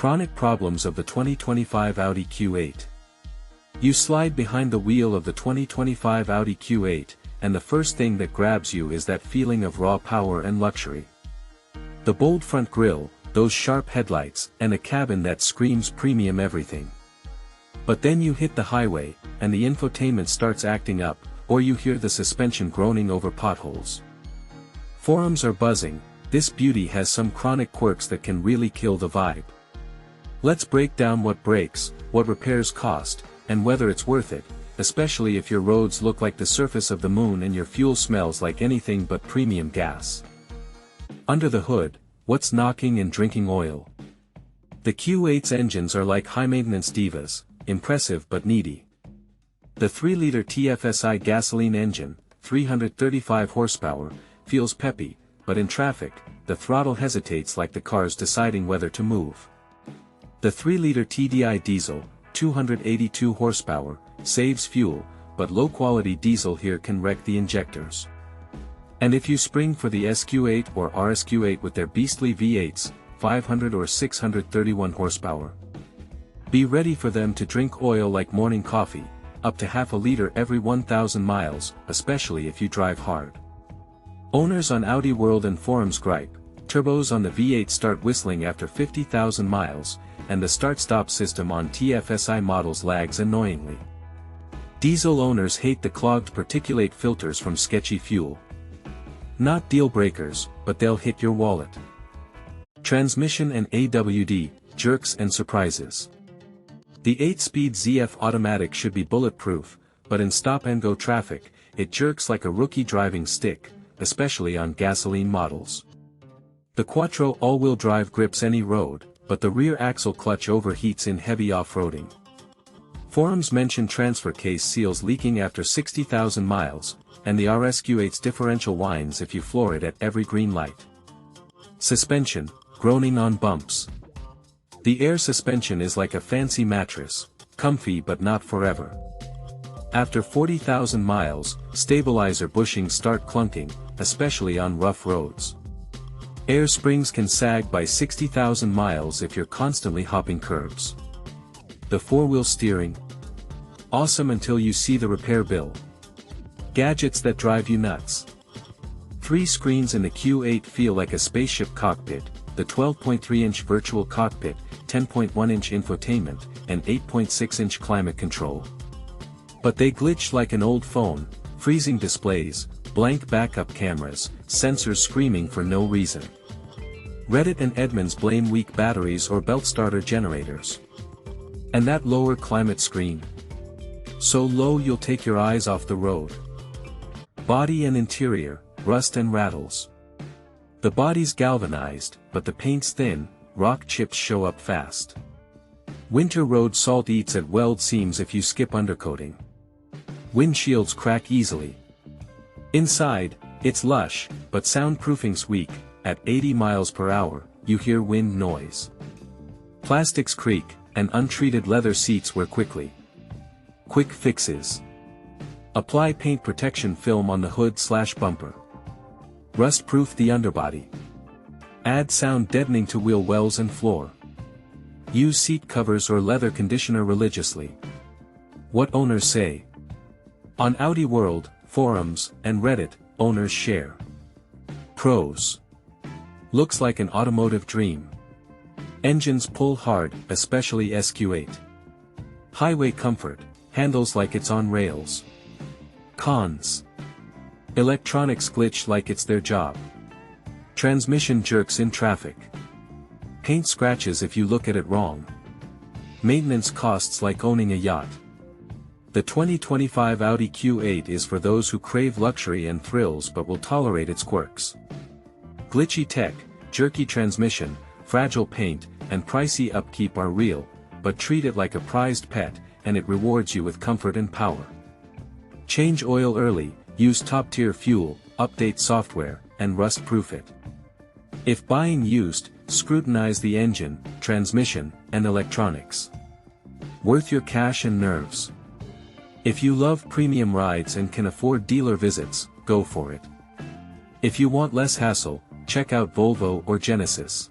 Chronic problems of the 2025 Audi Q8. You slide behind the wheel of the 2025 Audi Q8, and the first thing that grabs you is that feeling of raw power and luxury. The bold front grille, those sharp headlights, and a cabin that screams premium everything. But then you hit the highway, and the infotainment starts acting up, or you hear the suspension groaning over potholes. Forums are buzzing. This beauty has some chronic quirks that can really kill the vibe. Let's break down what breaks, what repairs cost, and whether it's worth it, especially if your roads look like the surface of the moon and your fuel smells like anything but premium gas. Under the hood, what's knocking and drinking oil? The Q8's engines are like high-maintenance divas, impressive but needy. The 3-liter TFSI gasoline engine, 335 horsepower, feels peppy, but in traffic, the throttle hesitates like the car's deciding whether to move. The 3-liter TDI diesel, 282 horsepower, saves fuel, but low-quality diesel here can wreck the injectors. And if you spring for the SQ8 or RSQ8 with their beastly V8s, 500 or 631 horsepower, be ready for them to drink oil like morning coffee, up to half a liter every 1,000 miles, especially if you drive hard. Owners on Audi World and forums gripe, turbos on the V8 start whistling after 50,000 miles, and the start-stop system on TFSI models lags annoyingly. Diesel owners hate the clogged particulate filters from sketchy fuel. Not deal breakers, but they'll hit your wallet. Transmission and AWD, jerks and surprises. The 8-speed ZF automatic should be bulletproof, but in stop-and-go traffic, it jerks like a rookie driving stick, especially on gasoline models. The Quattro all-wheel drive grips any road, but the rear axle clutch overheats in heavy off-roading. Forums mention transfer case seals leaking after 60,000 miles, and the RSQ8's differential whines if you floor it at every green light. Suspension, groaning on bumps. The air suspension is like a fancy mattress, comfy but not forever. After 40,000 miles, stabilizer bushings start clunking, especially on rough roads. Air springs can sag by 60,000 miles if you're constantly hopping curbs. The 4-wheel steering? Awesome until you see the repair bill. Gadgets that drive you nuts. 3 screens in the Q8 feel like a spaceship cockpit, the 12.3-inch virtual cockpit, 10.1-inch infotainment, and 8.6-inch climate control. But they glitch like an old phone, freezing displays, blank backup cameras, sensors screaming for no reason. Reddit and Edmonds blame weak batteries or belt starter generators. And that lower climate screen? So low you'll take your eyes off the road. Body and interior, rust and rattles. The body's galvanized, but the paint's thin, rock chips show up fast. Winter road salt eats at weld seams if you skip undercoating. Windshields crack easily. Inside, it's lush, but soundproofing's weak. At 80 miles per hour, you hear wind noise. Plastics creak, and untreated leather seats wear quickly. Quick fixes. Apply paint protection film on the hood/bumper. Rust-proof the underbody. Add sound deadening to wheel wells and floor. Use seat covers or leather conditioner religiously. What owners say. On Audi World, forums, and Reddit, owners share. Pros. Looks like an automotive dream. Engines pull hard, especially SQ8. Highway comfort, handles like it's on rails. Cons. Electronics glitch like it's their job. Transmission jerks in traffic. Paint scratches if you look at it wrong. Maintenance costs like owning a yacht. The 2025 Audi Q8 is for those who crave luxury and thrills but will tolerate its quirks. Glitchy tech, jerky transmission, fragile paint, and pricey upkeep are real, but treat it like a prized pet, and it rewards you with comfort and power. Change oil early, use top-tier fuel, update software, and rust-proof it. If buying used, scrutinize the engine, transmission, and electronics. Worth your cash and nerves. If you love premium rides and can afford dealer visits, go for it. If you want less hassle, check out Volvo or Genesis.